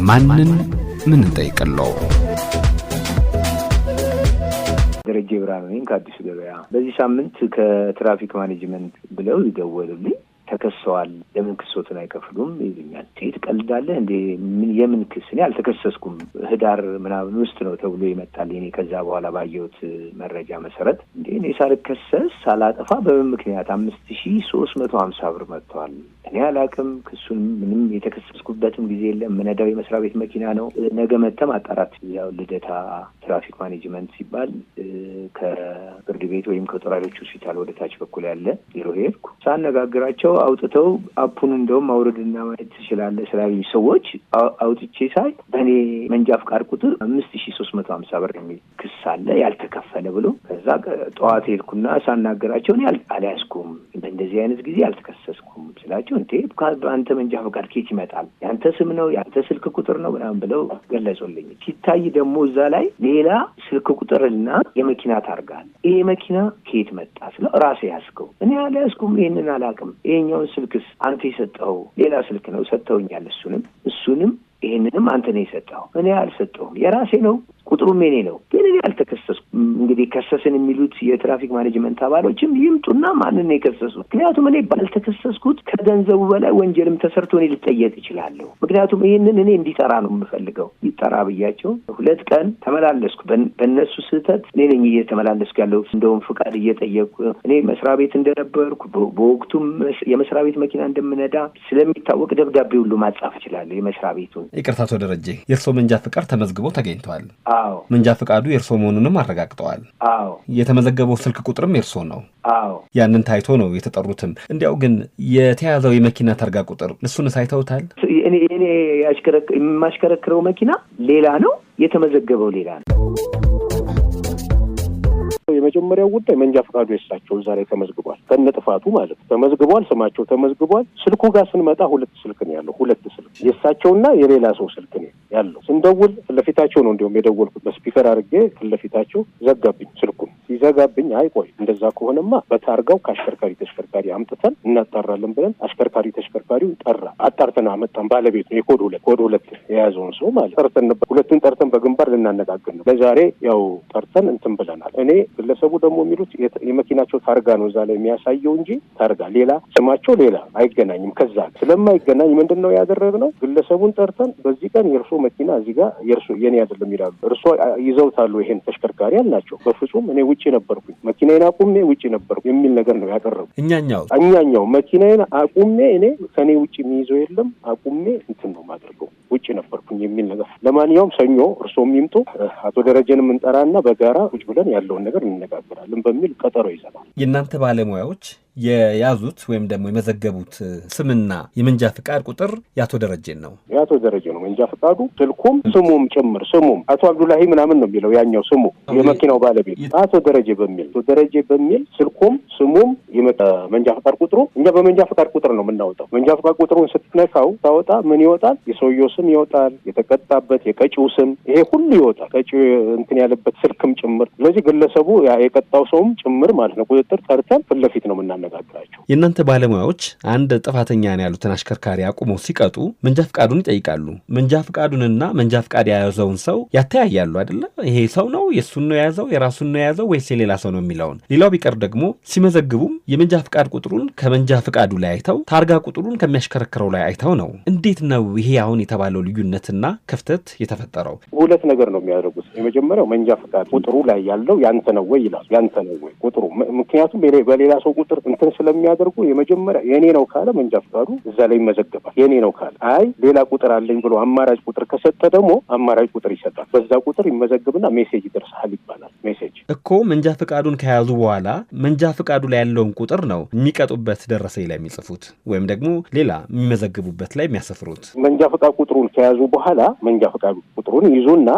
ማንን ምን እንጠይቅለው? ደረጀ ብርሃኑ ነኝ ከአዲስ ገበያ። በዚህ ሳምንት ከትራፊክ ማኔጅመንት ብለው ይደወሉልኝ። ተከሰዋል፣ ለምን ክሶቱን አይከፍሉም ይሉኛል። ትቀልዳለህ እንዴ? ምን የምን ክስ? እኔ አልተከሰስኩም፣ ህዳር ምናምን ውስጥ ነው ተብሎ ይመጣል። እኔ ከዛ በኋላ ባየሁት መረጃ መሰረት እንዴ እኔ ሳልከሰስ ሳላጠፋ በምን ምክንያት 5350 ብር መጥቷል? እኔ አላውቅም። ክሱን ምንም የተከሰስኩበትም ጊዜ የለም። ምነዳው የመስሪያ ቤት መኪና ነው። ነገ መተም አጣራት። ያው ልደታ ትራፊክ ማኔጅመንት ሲባል ከፍርድ ቤት ወይም ከጦር ኃይሎች ሆስፒታል ወደ ታች በኩል ያለ ቢሮ ሄድኩ። ሳነጋግራቸው አውጥተው አፑን እንደውም አውርድና ማየት ትችላለህ ስላሉኝ ሰዎች አውጥቼ ሳይ በእኔ መንጃ ፍቃድ ቁጥር 5350 ብር የሚል ክስ አለ ያልተከፈለ ብሎ። ከዛ ጠዋት ሄድኩና ሳናገራቸው እኔ አልያዝኩም፣ በእንደዚህ አይነት ጊዜ አልተከሰስኩም ስላቸው እንዴ አንተ መንጃ ፍቃድ ከየት ይመጣል? ያንተ ስም ነው ያንተ ስልክ ቁጥር ነው ምናምን ብለው ገለጹልኝ። ሲታይ ደግሞ እዛ ላይ ሌላ ስልክ ቁጥርና የመኪና ታርጋ አለ። ይሄ መኪና ከየት መጣ ስለው ራሴ ያዝከው። እኔ አልያዝኩም፣ ይሄንን አላውቅም። ይሄኛውን ስልክስ አንተ የሰጠኸው ሌላ ስልክ ነው ሰጥተውኛል። እሱንም ይሄንንም አንተ ነው የሰጠኸው። እኔ አልሰጠሁም፣ የራሴ ነው፣ ቁጥሩም የኔ ነው። ግን እኔ አልተከሰስኩም። እንግዲህ ከሰስን የሚሉት የትራፊክ ማኔጅመንት አባሎችም ይምጡና ማንን ነው የከሰሱት? ምክንያቱም እኔ ባልተከሰስኩት ከገንዘቡ በላይ ወንጀልም ተሰርቶ እኔ ልጠየቅ ይችላለሁ። ምክንያቱም ይሄንን እኔ እንዲጠራ ነው የምፈልገው። ይጠራ ብያቸው 2 ቀን ተመላለስኩ። በእነሱ ስህተት እኔ ነኝ እየተመላለስኩ ያለው። እንደውም ፍቃድ እየጠየቁ እኔ መስሪያ ቤት እንደነበርኩ በወቅቱም የመስሪያ ቤት መኪና እንደምነዳ ስለሚታወቅ ደብዳቤ ሁሉ ማጻፍ እችላለሁ የመስሪያ ቤቱን። ይቅርታ አቶ ደረጀ፣ የእርሶ መንጃ ፍቃድ ተመዝግቦ ተገኝቷል? አዎ። መንጃ ፍቃዱ የእርሶ መሆኑንም አረጋግጠዋል? አዎ። የተመዘገበው ስልክ ቁጥርም የእርሶ ነው? አዎ። ያንን ታይቶ ነው የተጠሩትም። እንዲያው ግን የተያዘው የመኪና ታርጋ ቁጥር እሱንስ አይተውታል? እኔ የማሽከረክረው መኪና ሌላ ነው፣ የተመዘገበው ሌላ ነው። የመጀመሪያው ጉዳይ መንጃ ፍቃዱ የሳቸው እዛ ላይ ተመዝግቧል፣ ከነጥፋቱ ማለት ተመዝግቧል። ስማቸው ተመዝግቧል። ስልኩ ጋር ስንመጣ 2 ስልክ ነው ያለው። 2 ስልክ የሳቸውና የሌላ ሰው ስልክ ነው ያለው። ስንደውል ፍለፊታቸው ነው እንዲሁም የደወልኩት በስፒከር አድርጌ ፍለፊታቸው ዘጋብኝ። ስልኩን ሲዘጋብኝ አይ ቆይ እንደዛ ከሆነማ በታርጋው ከአሽከርካሪ ተሽከርካሪ አምጥተን እናጣራለን ብለን አሽከርካሪ ተሽከርካሪውን ጠራ። አጣርተን አመጣን። ባለቤት ነው የኮድ 2 የያዘውን ሰው ማለት ጠርተን ነበር። 2ቱን ጠርተን በግንባር ልናነጋግር ነው። ለዛሬ ያው ጠርተን እንትን ብለናል። እኔ ግለሰቡ ደግሞ የሚሉት የመኪናቸው ታርጋ ነው እዛ ላይ የሚያሳየው እንጂ ታርጋ ሌላ ስማቸው ሌላ አይገናኝም። ከዛ ስለማይገናኝ ምንድነው ያደረግነው? ግለሰቡን ጠርተን በዚህ ቀን የእርሶ መኪና እዚህ ጋር የእርሶ የኔ አይደለም ይላሉ። እርሶ ይዘውታሉ ይሄን ተሽከርካሪ አልናቸው። በፍጹም እኔ ውጪ ነበርኩኝ፣ መኪናዬን አቁሜ ውጪ ነበርኩ የሚል ነገር ነው ያቀረቡ። እኛኛው መኪናዬን አቁሜ እኔ ከኔ ውጪ የሚይዘው የለም አቁሜ እንትን ነው ማድረገው ውጪ ነበርኩኝ የሚል ነገር። ለማንኛውም ሰኞ እርሶም ይምጡ አቶ ደረጀንም እንጠራና በጋራ ቁጭ ብለን ያለውን ነገር እንነጋገራለን በሚል ቀጠሮ ይዘናል። የእናንተ ባለሙያዎች የያዙት ወይም ደግሞ የመዘገቡት ስምና የመንጃ ፍቃድ ቁጥር የአቶ ደረጀን ነው? የአቶ ደረጀ ነው መንጃ ፍቃዱ፣ ስልኩም ስሙም ጭምር። ስሙም አቶ አብዱላሂ ምናምን ነው የሚለው ያኛው ስሙ የመኪናው ባለቤት አቶ ደረጀ በሚል ስልኩም ስሙም መንጃ ፍቃድ ቁጥሩ። እኛ በመንጃ ፍቃድ ቁጥር ነው የምናወጣው። መንጃ ፍቃድ ቁጥሩን ስትነካው ታወጣ ምን ይወጣል? የሰውየው ስም ይወጣል፣ የተቀጣበት የቀጪው ስም ይሄ ሁሉ ይወጣል፣ ቀጪው እንትን ያለበት ስልክም ጭምር። ስለዚህ ግለሰቡ የቀጣው ሰውም ጭምር ማለት ነው ቁጥጥር ጠርተን ፊት ለፊት ነው የምናነጋግራቸው። የእናንተ ባለሙያዎች አንድ ጥፋተኛ ነው ያሉትን አሽከርካሪ አቁመው ሲቀጡ መንጃ ፍቃዱን ይጠይቃሉ። መንጃ ፍቃዱንና መንጃ ፍቃድ የያዘውን ሰው ያተያያሉ አይደለ? ይሄ ሰው ነው የሱን ነው የያዘው የራሱን ነው የያዘው ወይስ የሌላ ሰው ነው የሚለውን። ሌላው ቢቀር ደግሞ ሲመዘግቡም የመንጃ ፍቃድ ቁጥሩን ከመንጃ ፍቃዱ ላይ አይተው ታርጋ ቁጥሩን ከሚያሽከረክረው ላይ አይተው ነው። እንዴት ነው ይሄ አሁን የተባለው ልዩነትና ክፍተት የተፈጠረው? 2 ነገር ነው የሚያደርጉት። የመጀመሪያው መንጃ ፍቃድ ቁጥሩ ላይ ያለው ያንተ ነው ወይ ይላል። ያንተ ነው ወይ ቁጥሩ። ምክንያቱም በሌላ ሰው ቁጥር እንትን ስለሚያደርጉ የመጀመሪያ የኔ ነው ካለ መንጃ ፍቃዱ እዛ ላይ ይመዘገባል። የኔ ነው ካለ አይ ሌላ ቁጥር አለኝ ብሎ አማራጭ ቁጥር ከሰጠ ደግሞ አማራጭ ቁጥር ይሰጣል። በዛ ቁጥር ይመዘግብና ሜሴጅ ይደርሳል ይባላል። ሜሴጅ እኮ መንጃ ፍቃዱን ከያዙ በኋላ መንጃ ፍቃዱ ላይ ያለውን ቁጥር ነው የሚቀጡበት ደረሰኝ ላይ የሚጽፉት ወይም ደግሞ ሌላ የሚመዘግቡበት ላይ የሚያሰፍሩት። መንጃ ፍቃድ ቁጥሩን ከያዙ በኋላ መንጃ ፍቃድ ቁጥሩን ይዙና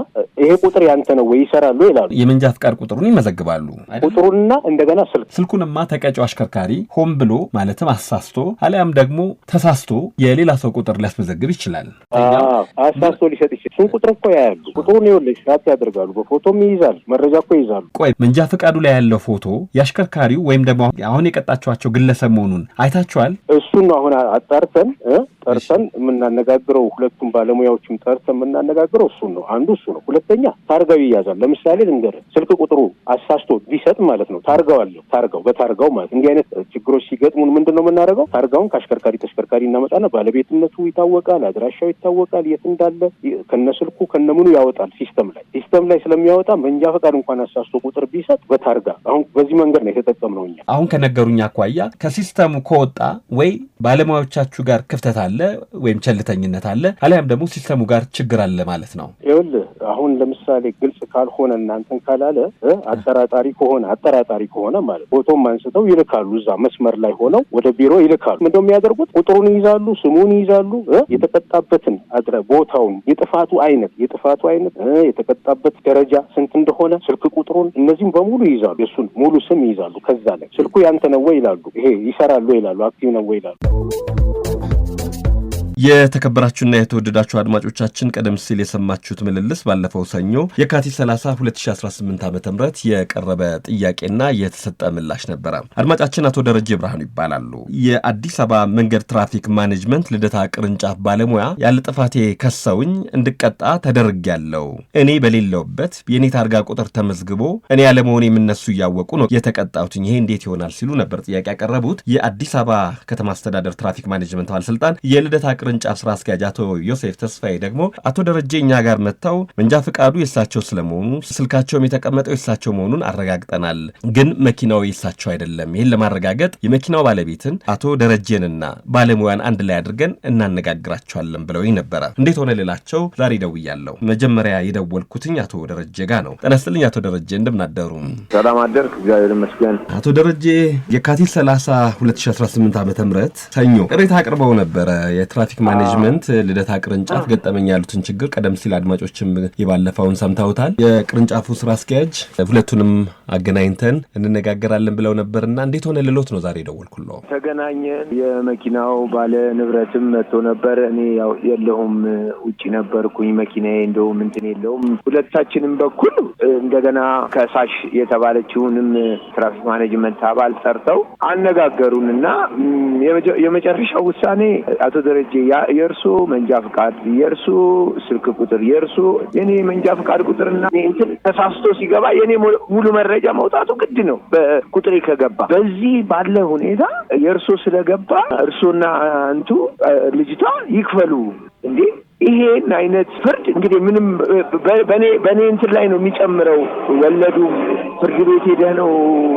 ይሄ ቁጥር ያንተ ነው ወይ ይሰራሉ ይላሉ። የመንጃ ፍቃድ ቁጥሩን ይመዘግባሉ። ቁጥሩንና እንደገና ስልኩንማ ተቀጫው አሽከርካሪ አሽከርካሪ ሆን ብሎ ማለትም አሳስቶ አሊያም ደግሞ ተሳስቶ የሌላ ሰው ቁጥር ሊያስመዘግብ ይችላል። አሳስቶ ሊሰጥ ይችላል። እሱን ቁጥር እኮ ያያሉ። ቁጥሩን ይኸውልሽ ሻት ያደርጋሉ። በፎቶም ይይዛሉ። መረጃ እኮ ይይዛሉ። ቆይ መንጃ ፈቃዱ ላይ ያለው ፎቶ የአሽከርካሪው ወይም ደግሞ አሁን የቀጣችኋቸው ግለሰብ መሆኑን አይታችኋል? እሱን ነው አሁን ጠርተን የምናነጋግረው። ሁለቱም ባለሙያዎችም ጠርተን የምናነጋግረው እሱን ነው። አንዱ እሱ ነው። ሁለተኛ ታርጋው ይያዛል። ለምሳሌ ልንገርህ፣ ስልክ ቁጥሩ አሳስቶ ቢሰጥ ማለት ነው ታርጋው አለው። በታርጋው ማለት እንዲህ አይነት ችግሮች ሲገጥሙን ምንድን ነው የምናደርገው? ታርጋውን ከአሽከርካሪ ተሽከርካሪ እናመጣና ባለቤትነቱ ይታወቃል፣ አድራሻው ይታወቃል፣ የት እንዳለ ከነስልኩ ከነምኑ ያወጣል። ሲስተም ላይ ስለሚያወጣ መንጃ ፈቃድ እንኳን አሳስቶ ቁጥር ቢሰጥ በታርጋ አሁን በዚህ መንገድ ነው የተጠቀምነው እኛ። አሁን ከነገሩኝ አኳያ ከሲስተሙ ከወጣ ወይ ባለሙያዎቻችሁ ጋር ክፍተት አለ ወይም ቸልተኝነት አለ፣ አሊያም ደግሞ ሲስተሙ ጋር ችግር አለ ማለት ነው። ይኸውልህ አሁን ለምሳሌ ግልጽ ካልሆነ እናንተን ካላለ አጠራጣሪ ከሆነ ማለት ፎቶም አንስተው ይልካሉ። እዛ መስመር ላይ ሆነው ወደ ቢሮ ይልካሉ። ምንድነው የሚያደርጉት? ቁጥሩን ይይዛሉ፣ ስሙን ይይዛሉ፣ የተቀጣበትን ቦታውን፣ የጥፋቱ አይነት፣ የተቀጣበት ደረጃ ስንት እንደሆነ፣ ስልክ ቁጥሩን፣ እነዚህም በሙሉ ይይዛሉ። የሱን ሙሉ ስም ይይዛሉ። ከዛ ላይ ስልኩ ያንተ ነው ወይ ይላሉ። ይሄ ይሰራሉ ይላሉ። አክቲቭ ነው ወይ ይላሉ። የተከበራችሁና የተወደዳችሁ አድማጮቻችን ቀደም ሲል የሰማችሁት ምልልስ ባለፈው ሰኞ የካቲት 30 2018 ዓ.ም የቀረበ ጥያቄና የተሰጠ ምላሽ ነበረ። አድማጫችን አቶ ደረጀ ብርሃኑ ይባላሉ። የአዲስ አበባ መንገድ ትራፊክ ማኔጅመንት ልደታ ቅርንጫፍ ባለሙያ ያለ ጥፋቴ ከሰውኝ እንድቀጣ ተደርጌያለሁ። እኔ በሌለውበት የኔ ታርጋ ቁጥር ተመዝግቦ እኔ ያለመሆኔ የምነሱ እያወቁ ነው የተቀጣሁትኝ። ይሄ እንዴት ይሆናል ሲሉ ነበር ጥያቄ ያቀረቡት። የአዲስ አበባ ከተማ አስተዳደር ትራፊክ ማኔጅመንት ባለስልጣን የልደታ ቅርንጫፍ ስራ አስኪያጅ አቶ ዮሴፍ ተስፋዬ ደግሞ አቶ ደረጀ እኛ ጋር መጥተው መንጃ ፈቃዱ የሳቸው ስለመሆኑ ስልካቸውም የተቀመጠው የሳቸው መሆኑን አረጋግጠናል፣ ግን መኪናው የሳቸው አይደለም። ይህን ለማረጋገጥ የመኪናው ባለቤትን አቶ ደረጀንና ባለሙያን አንድ ላይ አድርገን እናነጋግራቸዋለን ብለውኝ ነበረ። እንዴት ሆነ ልላቸው ዛሬ ደውያለሁ። መጀመሪያ የደወልኩትኝ አቶ ደረጀ ጋር ነው። ጤና ይስጥልኝ አቶ ደረጀ፣ እንደምናደሩ? ሰላም አደርክ? እግዚአብሔር ይመስገን። አቶ ደረጀ የካቲት 30 2018 ዓ.ም ሰኞ ቅሬታ አቅርበው ነበረ። የትራፊክ ማኔጅመንት ልደታ ቅርንጫፍ ገጠመኝ ያሉትን ችግር ቀደም ሲል አድማጮችም የባለፈውን ሰምተውታል። የቅርንጫፉ ስራ አስኪያጅ ሁለቱንም አገናኝተን እንነጋገራለን ብለው ነበርና እንዴት ሆነ ልሎት ነው ዛሬ ደወልኩልዎ። ተገናኘን። የመኪናው ባለ ንብረትም መጥቶ ነበር። እኔ ያው የለሁም ውጪ ነበርኩኝ። መኪናዬ እንደውም እንትን የለውም። ሁለታችንም በኩል እንደገና ከሳሽ የተባለችውንም ትራፊክ ማኔጅመንት አባል ጠርተው አነጋገሩንና የመጨረሻው ውሳኔ አቶ ደረጀ የእርሶ መንጃ ፍቃድ፣ የእርሶ ስልክ ቁጥር፣ የኔ መንጃ ፍቃድ ቁጥርና እንትን ተሳስቶ ሲገባ የኔ ሙሉ መረጃ መውጣቱ ግድ ነው። በቁጥሬ ከገባ በዚህ ባለ ሁኔታ የእርሶ ስለገባ እርሶና አንቱ ልጅቷ ይክፈሉ እንዴ? ይሄን አይነት ፍርድ እንግዲህ ምንም በኔ እንትን ላይ ነው የሚጨምረው። ወለዱ ፍርድ ቤት ሄደህ ነው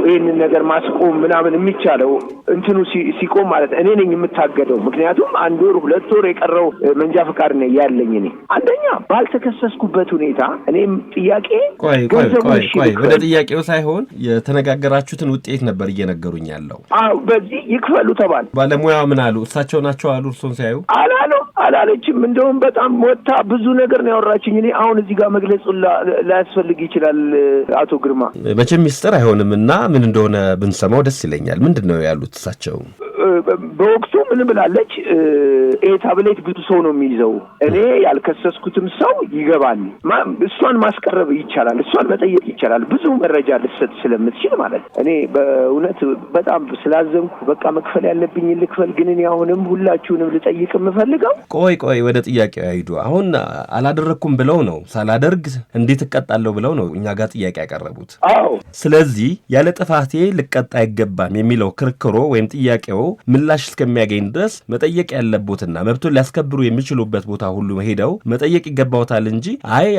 ይሄንን ነገር ማስቆም ምናምን የሚቻለው። እንትኑ ሲቆም ማለት እኔ ነኝ የምታገደው። ምክንያቱም 1 ወር 2 ወር የቀረው መንጃ ፈቃድ ነው ያለኝ። እኔ አንደኛ ባልተከሰስኩበት ሁኔታ እኔም ጥያቄ ቆይ ወደ ጥያቄው ሳይሆን የተነጋገራችሁትን ውጤት ነበር እየነገሩኝ ያለው። በዚህ ይክፈሉ ተባለ። ባለሙያ ምን አሉ? እሳቸው ናቸው አሉ እርሶን ሲያዩ? አላለችም። እንደውም በጣም ወጣ ብዙ ነገር ነው ያወራችኝ። እኔ አሁን እዚህ ጋር መግለጹ ላያስፈልግ ይችላል አቶ ግርማ። መቼም ሚስጥር አይሆንም እና ምን እንደሆነ ብንሰማው ደስ ይለኛል። ምንድን ነው ያሉት እሳቸው? በወቅቱ ምን ብላለች? ታብሌት ብዙ ሰው ነው የሚይዘው። እኔ ያልከሰስኩትም ሰው ይገባል። እሷን ማስቀረብ ይቻላል፣ እሷን መጠየቅ ይቻላል። ብዙ መረጃ ልሰጥ ስለምትችል ማለት እኔ በእውነት በጣም ስላዘንኩ በቃ መክፈል ያለብኝ ልክፈል። ግን እኔ አሁንም ሁላችሁንም ልጠይቅ የምፈልገው ቆይ ወደ ጥያቄው አይዱ። አሁን አላደረኩም ብለው ነው ሳላደርግ እንዴት እቀጣለሁ ብለው ነው እኛ ጋር ጥያቄ ያቀረቡት። አዎ። ስለዚህ ያለ ጥፋቴ ልቀጣ አይገባም የሚለው ክርክሮ ወይም ጥያቄው ምላሽ እስከሚያገኝ ድረስ መጠየቅ ያለቦትና መብቱን ሊያስከብሩ የሚችሉበት ቦታ ሁሉ ሄደው መጠየቅ ይገባውታል እንጂ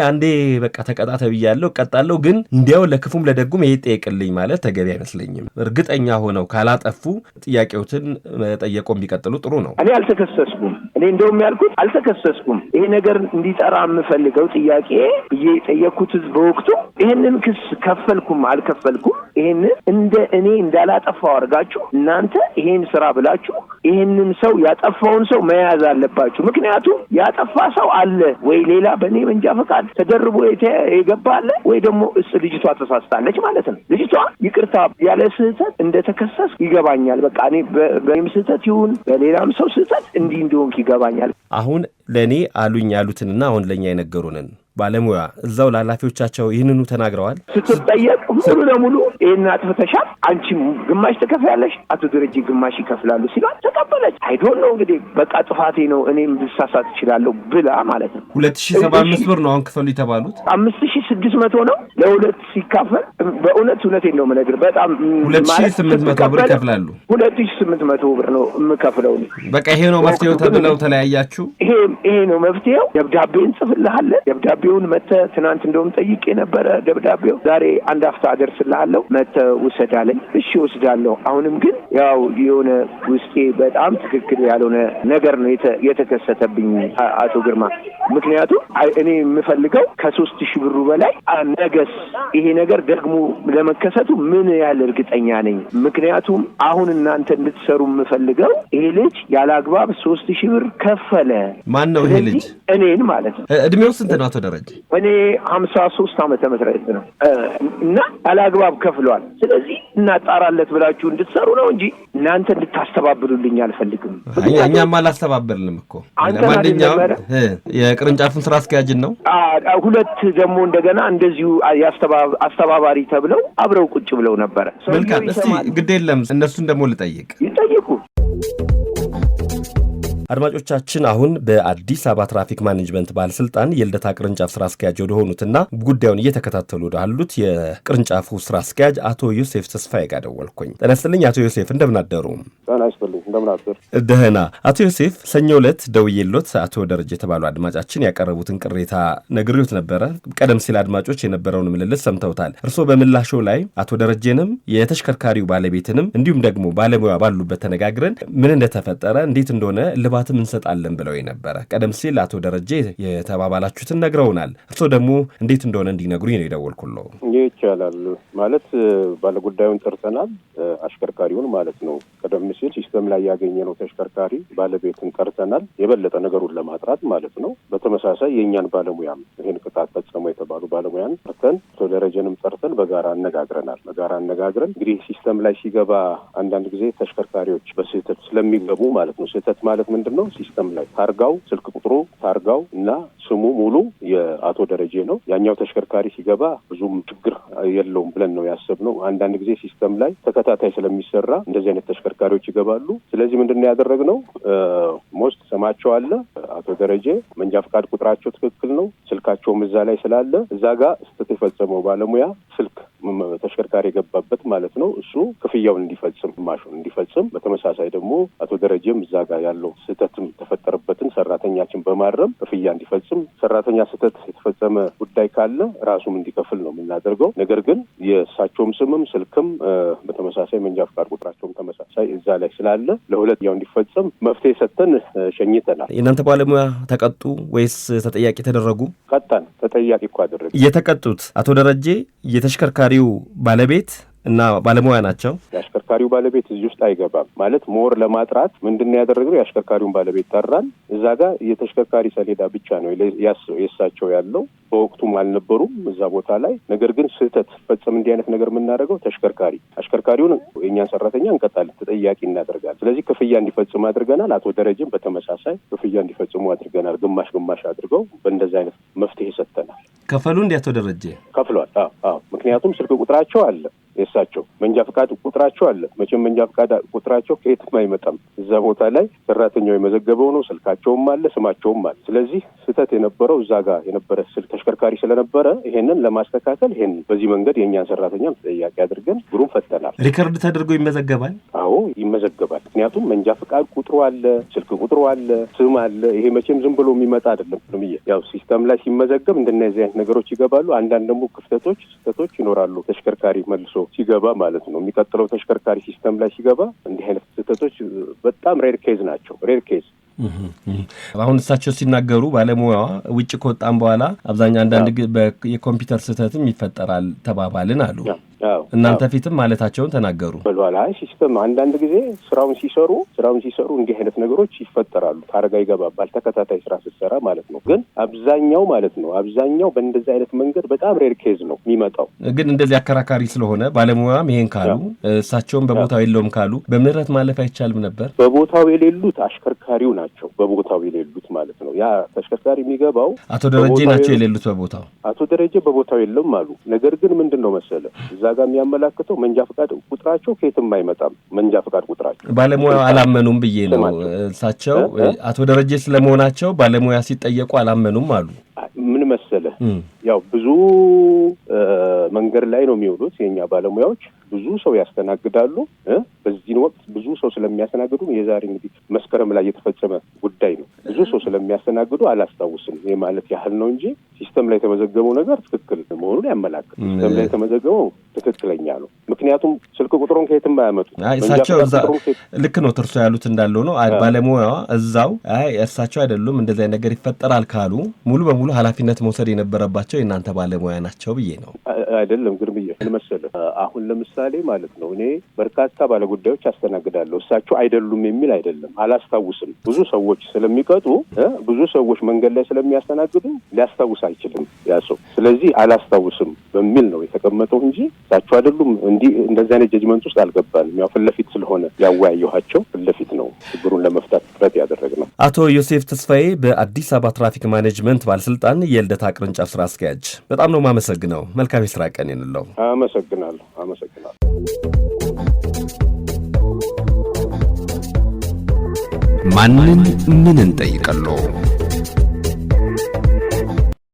አንዴ በቃ ተቀጣ ተብያለሁ እቀጣለሁ፣ ግን እንዲያው ለክፉም ለደጉም ይሄ ጠይቅልኝ ማለት ተገቢ አይመስለኝም። እርግጠኛ ሆነው ካላጠፉ ጥያቄዎትን መጠየቁን ቢቀጥሉ ጥሩ ነው። እኔ አልተከሰስኩም። እኔ እንደውም ያልኩት አልተከሰስኩም። ይሄ ነገር እንዲጠራ የምፈልገው ጥያቄ ብዬ ጠየቅኩት በወቅቱ ይሄንን ክስ ከፈልኩም አልከፈልኩም ይሄንን እንደ እኔ እንዳላጠፋው አድርጋችሁ እናንተ ይሄን ስራ ብላችሁ ይሄንን ሰው ያጠፋውን ሰው መያዝ አለባችሁ። ምክንያቱም ያጠፋ ሰው አለ ወይ ሌላ በእኔ መንጃ ፈቃድ ተደርቦ የገባ አለ ወይ ደግሞ ልጅቷ ተሳስታለች ማለት ነው። ልጅቷ ይቅርታ ያለ ስህተት እንደተከሰስ ይገባኛል። በቃ እኔ በእኔም ስህተት ይሁን በሌላም ሰው ስህተት እንዲህ እንደሆንክ ይገባኛል። አሁን ለእኔ አሉኝ ያሉትንና አሁን ለእኛ የነገሩንን ባለሙያ እዛው ላላፊዎቻቸው ይህንኑ ተናግረዋል። ስትጠየቅ ሙሉ ለሙሉ ይሄን አጥፍተሻል፣ አንቺም ግማሽ ተከፍያለሽ፣ አቶ ደረጀ ግማሽ ይከፍላሉ ሲሏት ተቀበለች። አይዶን ነው እንግዲህ በቃ ጥፋቴ ነው እኔም ልሳሳት እችላለሁ ብላ ማለት ነው። 2075 ብር ነው አሁን ክፈሉ የተባሉት 5600 ነው ለሁለት ሲካፈል በእውነቴን ነው የምነግርህ በጣም 2800 ብር ይከፍላሉ። 2800 ብር ነው የምከፍለው። በቃ ይሄ ነው መፍትሄው ተብለው ተለያያችሁ። ይሄ ነው መፍትሄው። ደብዳቤን ጽፍልሃለሁ። ደብዳቤውን መተህ ትናንት እንደውም ጠይቄ ነበረ። ደብዳቤው ዛሬ አንድ አፍታ አደርስልሃለሁ መተህ ውሰድ አለኝ። እሺ ወስዳለሁ። አሁንም ግን ያው የሆነ ውስጤ በጣም ትክክል ያልሆነ ነገር ነው የተከሰተብኝ አቶ ግርማ። ምክንያቱም እኔ የምፈልገው ከ3000 ብሩ በላይ ነገስ ይሄ ነገር ደግሞ ለመከሰቱ ምን ያህል እርግጠኛ ነኝ። ምክንያቱም አሁን እናንተ እንድትሰሩ የምፈልገው ይሄ ልጅ ያለ አግባብ 3000 ብር ከፈለ። ማን ነው ይሄ ልጅ? እኔን ማለት ነው። እድሜው ስንት ነው አቶ ደረጀ? እኔ 53 ዓመተ ምህረት ነው እና ያለ አግባብ ከፍሏል። ስለዚህ እናጣራለት ብላችሁ እንድትሰሩ ነው እንጂ እናንተ እንድታስተባብሉልኝ አልፈልግም። እኛም አላስተባበልንም እኮ ለማንኛውም የቅርንጫፉን ስራ አስኪያጅን ነው። ሁለት ደግሞ እንደገና እንደዚሁ አስተባባሪ ተብለው አብረው ቁጭ ብለው ነበረ። መልካም እስቲ ግድ የለም እነሱን ደግሞ ልጠይቅ። ይጠይቁ። አድማጮቻችን አሁን በአዲስ አበባ ትራፊክ ማኔጅመንት ባለስልጣን የልደታ ቅርንጫፍ ስራ አስኪያጅ ወደሆኑትና ጉዳዩን እየተከታተሉ ወዳሉት የቅርንጫፉ ስራ አስኪያጅ አቶ ዮሴፍ ተስፋዬ ጋር ደወልኩኝ። ጤና ይስጥልኝ አቶ ዮሴፍ፣ እንደምን አደሩ? ጤና ይስጥልኝ፣ እንደምን አደሩ? ደህና። አቶ ዮሴፍ ሰኞ ዕለት ደውዬሎት አቶ ደረጀ የተባሉ አድማጫችን ያቀረቡትን ቅሬታ ነግሬዎት ነበረ። ቀደም ሲል አድማጮች የነበረውን ምልልስ ሰምተውታል። እርስዎ በምላሾ ላይ አቶ ደረጀንም የተሽከርካሪው ባለቤትንም እንዲሁም ደግሞ ባለሙያ ባሉበት ተነጋግረን ምን እንደተፈጠረ እንዴት እንደሆነ ልባትም እንሰጣለን ብለው ነበረ። ቀደም ሲል አቶ ደረጀ የተባባላችሁትን ነግረውናል። እርስዎ ደግሞ እንዴት እንደሆነ እንዲነግሩኝ ነው የደወልኩለው። ይቻላል ማለት ባለጉዳዩን ጠርተናል፣ አሽከርካሪውን ማለት ነው። ቀደም ሲል ሲስተም ላይ ያገኘነው ተሽከርካሪ ባለቤትን ጠርተናል፣ የበለጠ ነገሩን ለማጥራት ማለት ነው። በተመሳሳይ የእኛን ባለሙያም ይህን ቅጣት ፈጸሙ የተባሉ ባለሙያን ጠርተን አቶ ደረጀንም ጠርተን በጋራ አነጋግረናል። እንግዲህ ሲስተም ላይ ሲገባ አንዳንድ ጊዜ ተሽከርካሪዎች በስህተት ስለሚገቡ ማለት ነው። ስህተት ማለት ምንድን ነው? ሲስተም ላይ ታርጋው፣ ስልክ ቁጥሩ፣ ታርጋው እና ስሙ ሙሉ የአቶ ደረጀ ነው። ያኛው ተሽከርካሪ ሲገባ ብዙም ችግር የለውም ብለን ነው ያሰብነው። አንዳንድ ጊዜ ሲስተም ላይ ተከታታይ ስለሚሰራ እንደዚህ አይነት ተሽከርካሪዎች ይገባሉ። ስለዚህ ምንድነው ያደረግነው? ሞስት ስማቸው አለ አቶ ደረጀ፣ መንጃ ፈቃድ ቁጥራቸው ትክክል ነው፣ ስልካቸውም እዛ ላይ ስላለ እዛ ጋር ስህተት የፈጸመው ባለሙያ ስልክ ተሽከርካሪ የገባበት ማለት ነው እሱ ክፍያውን እንዲፈጽም ማሹን እንዲፈጽም፣ በተመሳሳይ ደግሞ አቶ ደረጀም እዛ ጋር ያለው ስህተትም ተፈጠረበትን ሰራተኛችን በማረም ክፍያ እንዲፈጽም፣ ሰራተኛ ስህተት የተፈጸመ ጉዳይ ካለ ራሱም እንዲከፍል ነው የምናደርገው። ነገር ግን የእሳቸውም ስምም ስልክም በተመሳሳይ መንጃ ፈቃድ ቁጥራቸውም ተመሳሳይ እዛ ላይ ስላለ ለሁለት ያው እንዲፈጽም መፍትሄ ሰጥተን ሸኝተናል። የእናንተ ባለሙያ ተቀጡ ወይስ ተጠያቂ ተደረጉ? ቀጣን። ተጠያቂ እኮ አደረገ። የተቀጡት አቶ ደረጀ የተሽከርካሪው ባለቤት እና ባለሙያ ናቸው። የአሽከርካሪው ባለቤት እዚህ ውስጥ አይገባም። ማለት ሞር ለማጥራት ምንድን ያደረግነው የአሽከርካሪውን ባለቤት ጠራን። እዛ ጋር የተሽከርካሪ ሰሌዳ ብቻ ነው የእሳቸው ያለው። በወቅቱም አልነበሩም እዛ ቦታ ላይ። ነገር ግን ስህተት ፈጸም እንዲህ አይነት ነገር የምናደርገው አሽከርካሪውን የእኛን ሰራተኛ እንቀጣለን፣ ተጠያቂ እናደርጋለን። ስለዚህ ክፍያ እንዲፈጽም አድርገናል። አቶ ደረጀም በተመሳሳይ ክፍያ እንዲፈጽሙ አድርገናል። ግማሽ አድርገው በእንደዚህ አይነት መፍትሄ ሰጥተናል። ከፈሉ እንዲ አቶ ደረጀ ከፍሏል። ምክንያቱም ስልክ ቁጥራቸው አለ፣ የእሳቸው መንጃ ፈቃድ ቁጥራቸው አለ። መቼም መንጃ ፈቃድ ቁጥራቸው ከየትም አይመጣም። እዛ ቦታ ላይ ሰራተኛው የመዘገበው ነው። ስልካቸውም አለ፣ ስማቸውም አለ። ስለዚህ ስህተት የነበረው እዛ ጋር የነበረ ስልክ ተሽከርካሪ ስለነበረ ይሄንን ለማስተካከል በዚህ መንገድ የእኛን ሰራተኛም ተጠያቂ አድርገን ግሩም ፈተናል። ሪከርድ ተደርጎ ይመዘገባል። አዎ ይመዘገባል። ምክንያቱም መንጃ ፈቃድ ቁጥሩ አለ፣ ስልክ ቁጥሩ አለ፣ ስም አለ። ይሄ መቼም ዝም ብሎ የሚመጣ አይደለም። ያው ሲስተም ላይ ሲመዘገብ እንደነዚህ አይነት ነገሮች ይገባሉ። አንዳንድ ደግሞ ስህተቶች ይኖራሉ። ተሽከርካሪ መልሶ ሲገባ ማለት ነው። የሚቀጥለው ተሽከርካሪ ሲስተም ላይ ሲገባ እንዲህ አይነት ስህተቶች በጣም ሬር ኬዝ ናቸው። ሬር ኬዝ አሁን እሳቸው ሲናገሩ ባለሙያዋ ውጭ ከወጣን በኋላ አብዛኛው አንዳንድ የኮምፒውተር ስህተትም ይፈጠራል ተባባልን አሉ። እናንተ ፊትም ማለታቸውን ተናገሩ ብሏል። አይ ሲስተም አንዳንድ ጊዜ ስራውን ሲሰሩ እንዲህ አይነት ነገሮች ይፈጠራሉ። ታርጋ ይገባባል ተከታታይ ስራ ስትሰራ ማለት ነው። ግን አብዛኛው በእንደዚህ አይነት መንገድ በጣም ሬር ኬዝ ነው የሚመጣው። ግን እንደዚህ አከራካሪ ስለሆነ ባለሙያም ይሄን ካሉ እሳቸውም በቦታው የለውም ካሉ በምህረት ማለፍ አይቻልም ነበር? በቦታው የሌሉት አሽከርካሪው ናቸው። በቦታው የሌሉት ማለት ነው። ያ ተሽከርካሪ የሚገባው አቶ ደረጀ ናቸው የሌሉት በቦታው። አቶ ደረጀ በቦታው የለም አሉ። ነገር ግን ምንድነው መሰለ እዛ ጋር የሚያመላክተው መንጃ ፈቃድ ቁጥራቸው ከየትም አይመጣም። መንጃ ፈቃድ ቁጥራቸው ባለሙያው አላመኑም ብዬ ነው። እሳቸው አቶ ደረጀ ስለመሆናቸው ባለሙያ ሲጠየቁ አላመኑም አሉ። ምን መሰለ ያው ብዙ መንገድ ላይ ነው የሚውሉት የኛ ባለሙያዎች። ብዙ ሰው ያስተናግዳሉ። በዚህ ወቅት ብዙ ሰው ስለሚያስተናግዱ የዛሬ እንግዲህ መስከረም ላይ የተፈጸመ ጉዳይ ነው። ብዙ ሰው ስለሚያስተናግዱ አላስታውስም ማለት ያህል ነው እንጂ ሲስተም ላይ የተመዘገበው ነገር ትክክል መሆኑን ያመላክታል። ሲስተም ላይ የተመዘገበው ትክክለኛ ነው። ምክንያቱም ስልክ ቁጥሩን ከየትም አያመጡት። እሳቸው ልክ ነው እርሶ ያሉት እንዳለው ነው። ባለሙያዋ እዛው እርሳቸው አይደሉም እንደዚህ አይነት ነገር ይፈጠራል ካሉ ሙሉ በሙሉ ኃላፊነት መውሰድ የነበረባቸው የእናንተ ባለሙያ ናቸው ብዬ ነው። አይደለም ግን ብዬ መሰለህ አሁን ለምሳሌ ማለት ነው እኔ በርካታ ባለጉዳዮች አስተናግዳለሁ። እሳቸው አይደሉም የሚል አይደለም። አላስታውስም። ብዙ ሰዎች ስለሚቀጡ ብዙ ሰዎች መንገድ ላይ ስለሚያስተናግዱ ሊያስታውስ አይችልም ያ ሰው። ስለዚህ አላስታውስም በሚል ነው የተቀመጠው እንጂ እሳቸው አይደሉም እንደዚህ አይነት ጀጅመንት ውስጥ አልገባንም። ያው ፊት ለፊት ስለሆነ ያወያየኋቸው ፊት ለፊት ነው ችግሩን ለመፍታት ጥረት ያደረግነው። አቶ ዮሴፍ ተስፋዬ በአዲስ አበባ ትራፊክ ማኔጅመንት ባለስልጣን የልደታ ቅርንጫፍ ስራ አስኪያጅ፣ በጣም ነው የማመሰግነው። መልካም የስራ ቀን ይሁንልዎ። አመሰግናለሁ። ማንን ምን እንጠይቀለው?